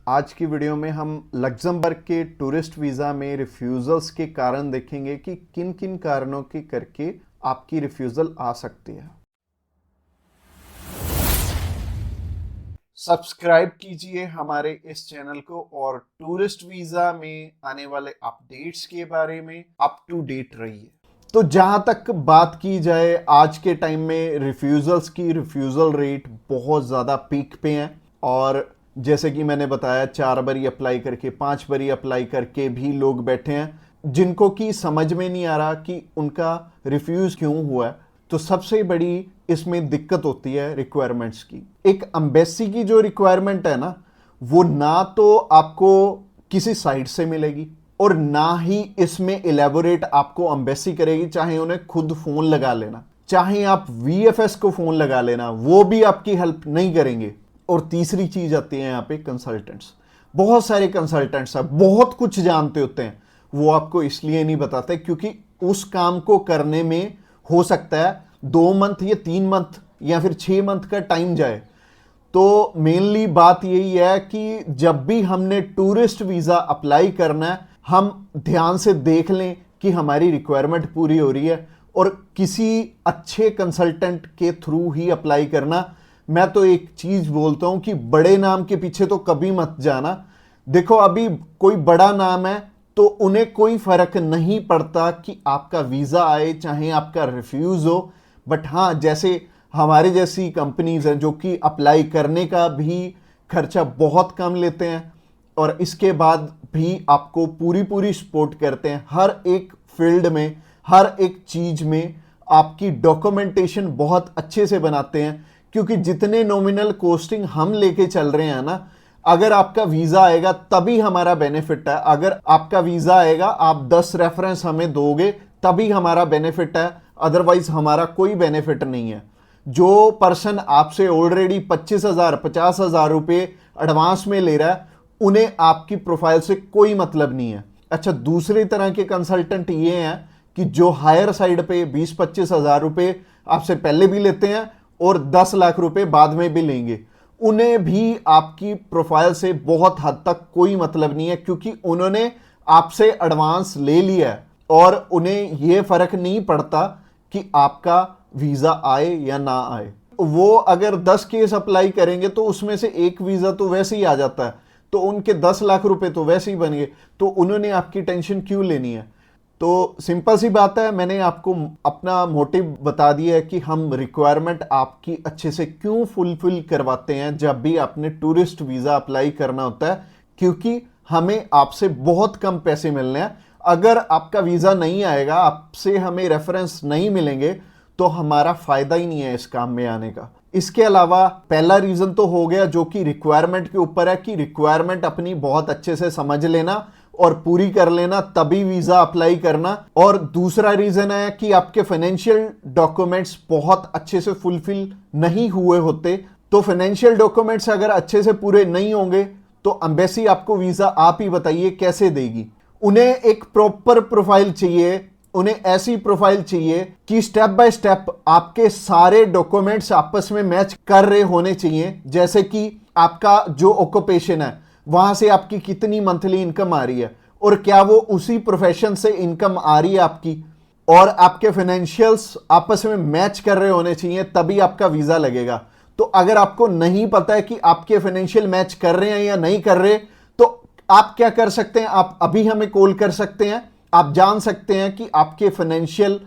आज की वीडियो में हम लग्जमबर्ग के टूरिस्ट वीज़ा में रिफ्यूज़ल्स के कारण देखेंगे कि किन किन कारणों के करके आपकी रिफ्यूज़ल आ सकती है। सब्सक्राइब कीजिए हमारे इस चैनल को और टूरिस्ट वीज़ा में आने वाले अपडेट्स के बारे में अप टू डेट रहिए। तो जहां तक बात की जाए आज के टाइम में रिफ्यूज़ल्स की, रिफ्यूज़ल रेट बहुत ज़्यादा पीक पे हैं और जैसे कि मैंने बताया 4 बारी अप्लाई करके 5 बारी अप्लाई करके भी लोग बैठे हैं जिनको कि समझ में नहीं आ रहा कि उनका रिफ्यूज़ क्यों हुआ है। तो सबसे बड़ी इसमें दिक्कत होती है रिक्वायरमेंट्स की। एक एम्बेसी की जो रिक्वायरमेंट है ना, वो ना तो आपको किसी साइट से मिलेगी और ना ही इसमें इलेबोरेट आपको एम्बेसी करेगी। चाहे उन्हें खुद फोन लगा लेना, चाहे आप वीएफएस को फोन लगा लेना, वो भी आपकी हेल्प नहीं करेंगे। और तीसरी चीज आती है यहाँ पे कंसल्टेंट्स। बहुत सारे कंसल्टेंट्स हैं, बहुत कुछ जानते होते हैं, वो आपको इसलिए नहीं बताते क्योंकि उस काम को करने में हो सकता है 2 मंथ या 3 मंथ या फिर 6 मंथ का टाइम जाए। तो मेनली बात यही है कि जब भी हमने टूरिस्ट वीज़ा अप्लाई करना है, हम ध्यान से देख लें कि हमारी रिक्वायरमेंट पूरी हो रही है और किसी अच्छे कंसल्टेंट के थ्रू ही अप्लाई करना। मैं तो एक चीज बोलता हूं कि बड़े नाम के पीछे तो कभी मत जाना। देखो अभी कोई बड़ा नाम है तो उन्हें कोई फर्क नहीं पड़ता कि आपका वीजा आए चाहे आपका रिफ्यूज हो। बट हाँ, जैसे हमारे जैसी कंपनीज हैं जो कि अप्लाई करने का भी खर्चा बहुत कम लेते हैं और इसके बाद भी आपको पूरी पूरी सपोर्ट करते हैं हर एक फील्ड में, हर एक चीज में आपकी डॉक्यूमेंटेशन बहुत अच्छे से बनाते हैं। क्योंकि जितने नॉमिनल कोस्टिंग हम लेके चल रहे हैं ना, अगर आपका वीजा आएगा तभी हमारा बेनिफिट है। अगर आपका वीजा आएगा, आप 10 रेफरेंस हमें दोगे तभी हमारा बेनिफिट है, अदरवाइज हमारा कोई बेनिफिट नहीं है। जो पर्सन आपसे ऑलरेडी 25,000 50,000 रुपए एडवांस में ले रहा है, उन्हें आपकी प्रोफाइल से कोई मतलब नहीं है। अच्छा, दूसरी तरह के कंसल्टेंट ये हैं कि जो हायर साइड पे 20-25,000 रुपए आपसे पहले भी लेते हैं और 10 लाख रुपए बाद में भी लेंगे। उन्हें भी आपकी प्रोफाइल से बहुत हद तक कोई मतलब नहीं है क्योंकि उन्होंने आपसे एडवांस ले लिया है और उन्हें यह फर्क नहीं पड़ता कि आपका वीजा आए या ना आए। वो अगर 10 केस अप्लाई करेंगे तो उसमें से एक वीजा तो वैसे ही आ जाता है, तो उनके 10 लाख रुपए तो वैसे ही बन गए। तो उन्होंने आपकी टेंशन क्यों लेनी है? तो सिंपल सी बात है, मैंने आपको अपना मोटिव बता दिया है कि हम रिक्वायरमेंट आपकी अच्छे से क्यों फुलफिल करवाते हैं जब भी आपने टूरिस्ट वीज़ा अप्लाई करना होता है। क्योंकि हमें आपसे बहुत कम पैसे मिलने हैं। अगर आपका वीज़ा नहीं आएगा, आपसे हमें रेफरेंस नहीं मिलेंगे, तो हमारा फायदा ही नहीं है इस काम में आने का। इसके अलावा पहला रीजन तो हो गया जो कि रिक्वायरमेंट के ऊपर है कि रिक्वायरमेंट अपनी बहुत अच्छे से समझ लेना और पूरी कर लेना, तभी वीजा अप्लाई करना। और दूसरा रीजन है कि आपके फाइनेंशियल डॉक्यूमेंट्स बहुत अच्छे से फुलफिल नहीं हुए होते। तो फाइनेंशियल डॉक्यूमेंट्स अगर अच्छे से पूरे नहीं होंगे तो एम्बेसी आपको वीजा, आप ही बताइए, कैसे देगी? उन्हें एक प्रॉपर प्रोफाइल चाहिए, उन्हें ऐसी प्रोफाइल चाहिए कि स्टेप बाय स्टेप आपके सारे डॉक्यूमेंट्स आपस में मैच कर रहे होने चाहिए। जैसे कि आपका जो ऑक्यूपेशन है, वहां से आपकी कितनी मंथली इनकम आ रही है और क्या वो उसी प्रोफेशन से इनकम आ रही है आपकी, और आपके फाइनेंशियल्स आपस में मैच कर रहे होने चाहिए, तभी आपका वीजा लगेगा। तो अगर आपको नहीं पता है कि आपके फाइनेंशियल मैच कर रहे हैं या नहीं कर रहे, तो आप क्या कर सकते हैं, आप अभी हमें कॉल कर सकते हैं। आप जान सकते हैं कि आपके फाइनेंशियल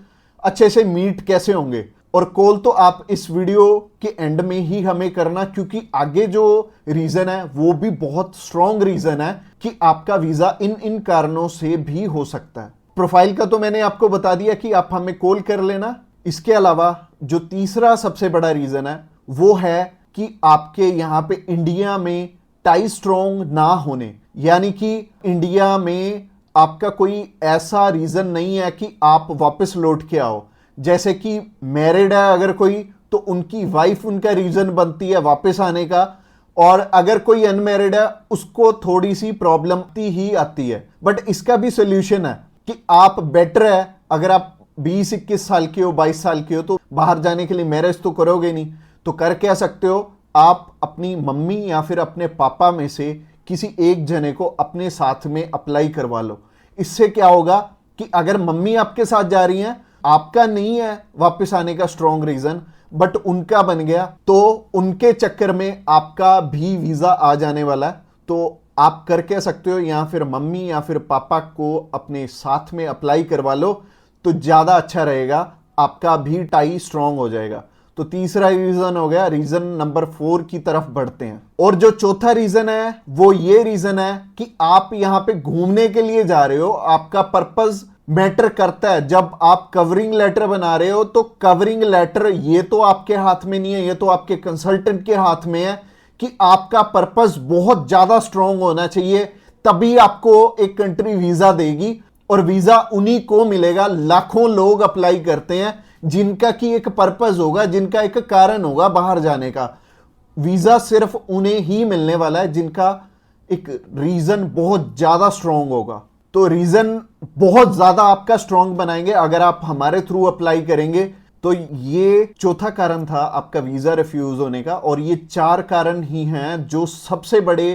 अच्छे से मीट कैसे होंगे। और कॉल तो आप इस वीडियो के एंड में ही हमें करना, क्योंकि आगे जो रीजन है वो भी बहुत स्ट्रॉन्ग रीजन है कि आपका वीजा इन इन कारणों से भी हो सकता है। प्रोफाइल का तो मैंने आपको बता दिया कि आप हमें कॉल कर लेना। इसके अलावा जो तीसरा सबसे बड़ा रीजन है वो है कि आपके यहां पे इंडिया में टाई स्ट्रॉन्ग ना होने, यानी कि इंडिया में आपका कोई ऐसा रीजन नहीं है कि आप वापस लौट के आओ। जैसे कि मैरिड है अगर कोई, तो उनकी वाइफ उनका रीजन बनती है वापस आने का, और अगर कोई अनमैरिड है उसको थोड़ी सी प्रॉब्लम ही आती है। बट इसका भी सोल्यूशन है कि आप बेटर है, अगर आप 20-21 साल के हो, 22 साल के हो, तो बाहर जाने के लिए मैरिज तो करोगे नहीं, तो कर क्या सकते हो, आप अपनी मम्मी या फिर अपने पापा में से किसी एक जने को अपने साथ में अप्लाई करवा लो। इससे क्या होगा कि अगर मम्मी आपके साथ जा रही हैं, आपका नहीं है वापस आने का स्ट्रॉन्ग रीजन, बट उनका बन गया, तो उनके चक्कर में आपका भी वीजा आ जाने वाला है। तो आप कर कह सकते हो या फिर मम्मी या फिर पापा को अपने साथ में अप्लाई करवा लो, तो ज्यादा अच्छा रहेगा, आपका भी टाई स्ट्रॉन्ग हो जाएगा। तो तीसरा रीजन हो गया। रीजन नंबर 4 की तरफ बढ़ते हैं। और जो चौथा रीजन है वो ये रीजन है कि आप यहां पे घूमने के लिए जा रहे हो, आपका पर्पस मैटर करता है। जब आप कवरिंग लेटर बना रहे हो तो कवरिंग लेटर ये तो आपके हाथ में नहीं है, ये तो आपके कंसल्टेंट के हाथ में है कि आपका पर्पस बहुत ज्यादा स्ट्रांग होना चाहिए, तभी आपको एक कंट्री वीजा देगी। और वीजा उन्हीं को मिलेगा, लाखों लोग अप्लाई करते हैं जिनका की एक पर्पस होगा, जिनका एक कारण होगा बाहर जाने का। वीजा सिर्फ उन्हें ही मिलने वाला है जिनका एक रीजन बहुत ज्यादा स्ट्रांग होगा। तो रीजन बहुत ज्यादा आपका स्ट्रांग बनाएंगे अगर आप हमारे थ्रू अप्लाई करेंगे। तो ये चौथा कारण था आपका वीजा रिफ्यूज होने का। और ये 4 कारण ही हैं जो सबसे बड़े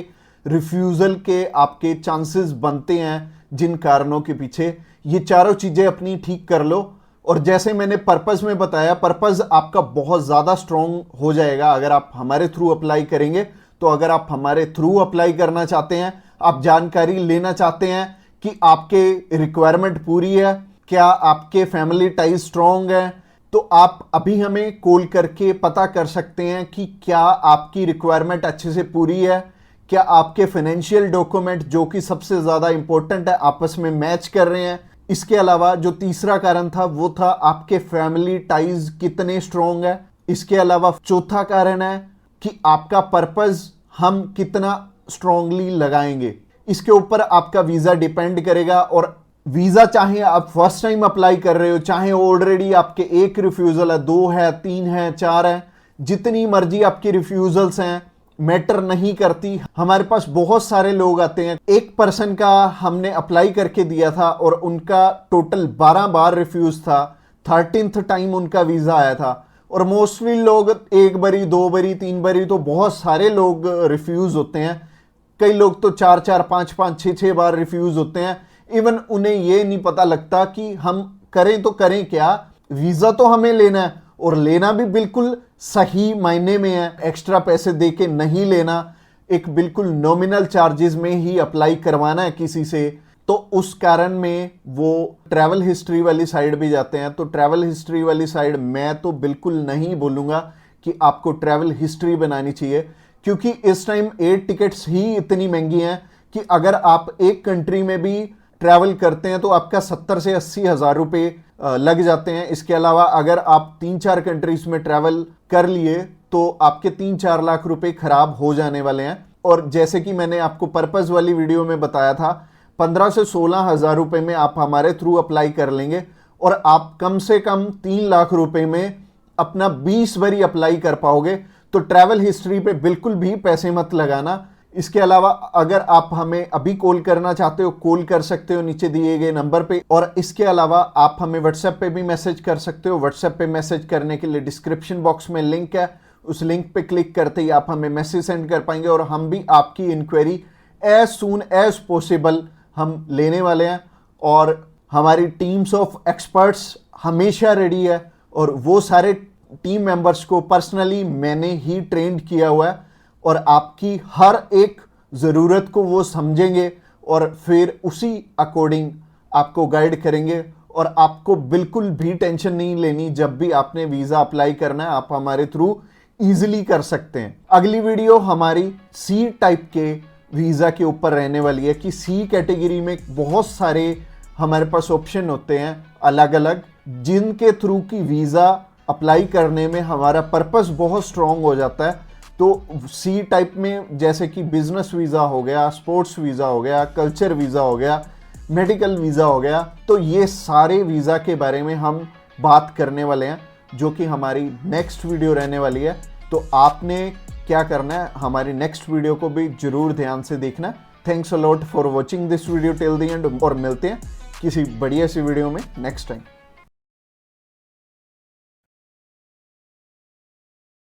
रिफ्यूजल के आपके चांसेस बनते हैं। जिन कारणों के पीछे ये चारों चीजें अपनी ठीक कर लो। और जैसे मैंने पर्पस में बताया, पर्पस आपका बहुत ज्यादा स्ट्रांग हो जाएगा अगर आप हमारे थ्रू अप्लाई करेंगे। तो अगर आप हमारे थ्रू अप्लाई करना चाहते हैं, आप जानकारी लेना चाहते हैं कि आपके रिक्वायरमेंट पूरी है, क्या आपके फैमिली टाइज स्ट्रांग है, तो आप अभी हमें कॉल करके पता कर सकते हैं कि क्या आपकी रिक्वायरमेंट अच्छे से पूरी है, क्या आपके फाइनेंशियल डॉक्यूमेंट जो कि सबसे ज्यादा इंपॉर्टेंट है आपस में मैच कर रहे हैं। इसके अलावा जो तीसरा कारण था वो था आपके फैमिली टाइज कितने स्ट्रांग है। इसके अलावा चौथा कारण है कि आपका पर्पस हम कितना स्ट्रांगली लगाएंगे। इसके ऊपर आपका वीजा डिपेंड करेगा। और वीजा चाहे आप फर्स्ट टाइम अप्लाई कर रहे हो, चाहे ऑलरेडी आपके 1 रिफ्यूजल है, 2 है, 3 है, 4 है, जितनी मर्जी आपकी रिफ्यूजल्स हैं, मैटर नहीं करती। हमारे पास बहुत सारे लोग आते हैं, एक पर्सन का हमने अप्लाई करके दिया था और उनका टोटल 12 बार रिफ्यूज था, 13th टाइम उनका वीजा आया था। और मोस्टली लोग 1 बारी, 2 बारी, 3 बारी, तो बहुत सारे लोग रिफ्यूज होते हैं। कई लोग तो 4-4, 5-5, 6-6 बार रिफ्यूज होते हैं। इवन उन्हें यह नहीं पता लगता कि हम करें तो करें क्या। वीजा तो हमें लेना है और लेना भी बिल्कुल सही मायने में है, एक्स्ट्रा पैसे दे के नहीं लेना, एक बिल्कुल नॉमिनल चार्जेस में ही अप्लाई करवाना है किसी से। तो उस कारण में वो ट्रैवल हिस्ट्री वाली साइड भी जाते हैं। तो ट्रैवल हिस्ट्री वाली साइड मैं तो बिल्कुल नहीं बोलूंगा कि आपको ट्रैवल हिस्ट्री बनानी चाहिए, क्योंकि इस टाइम एयर टिकट्स ही इतनी महंगी हैं कि अगर आप एक कंट्री में भी ट्रैवल करते हैं तो आपका 70 से 80 हज़ार रुपये लग जाते हैं। इसके अलावा अगर आप 3-4 कंट्रीज में ट्रैवल कर लिए तो आपके 3-4 लाख रुपए खराब हो जाने वाले हैं। और जैसे कि मैंने आपको पर्पस वाली वीडियो में बताया था, 15 से 16 हज़ार रुपये में आप हमारे थ्रू अप्लाई कर लेंगे और आप कम से कम 3 लाख रुपए में अपना 20 बारी अप्लाई कर पाओगे। तो ट्रैवल हिस्ट्री पे बिल्कुल भी पैसे मत लगाना। इसके अलावा अगर आप हमें अभी कॉल करना चाहते हो, कॉल कर सकते हो नीचे दिए गए नंबर पे। और इसके अलावा आप हमें व्हाट्सएप पे भी मैसेज कर सकते हो। व्हाट्सएप पे मैसेज करने के लिए डिस्क्रिप्शन बॉक्स में लिंक है, उस लिंक पे क्लिक करते ही आप हमें मैसेज सेंड कर पाएंगे और हम भी आपकी inquiry as soon as possible हम लेने वाले हैं। और हमारी टीम्स ऑफ एक्सपर्ट्स हमेशा रेडी है और वो सारे टीम मेंबर्स को पर्सनली मैंने ही ट्रेंड किया हुआ है और आपकी हर एक ज़रूरत को वो समझेंगे और फिर उसी अकॉर्डिंग आपको गाइड करेंगे। और आपको बिल्कुल भी टेंशन नहीं लेनी, जब भी आपने वीज़ा अप्लाई करना है आप हमारे थ्रू ईजिली कर सकते हैं। अगली वीडियो हमारी सी टाइप के वीज़ा के ऊपर रहने वाली है कि सी कैटेगरी में बहुत सारे हमारे पास ऑप्शन होते हैं अलग अलग, जिनके थ्रू की वीज़ा अप्लाई करने में हमारा पर्पस बहुत स्ट्रॉन्ग हो जाता है। तो सी टाइप में जैसे कि बिजनेस वीज़ा हो गया, स्पोर्ट्स वीज़ा हो गया, कल्चर वीज़ा हो गया, मेडिकल वीज़ा हो गया, तो ये सारे वीज़ा के बारे में हम बात करने वाले हैं जो कि हमारी नेक्स्ट वीडियो रहने वाली है। तो आपने क्या करना है, हमारी नेक्स्ट वीडियो को भी जरूर ध्यान से देखना। Thanks a lot for watching this video till the end और मिलते हैं किसी बढ़िया सी वीडियो में नेक्स्ट टाइम।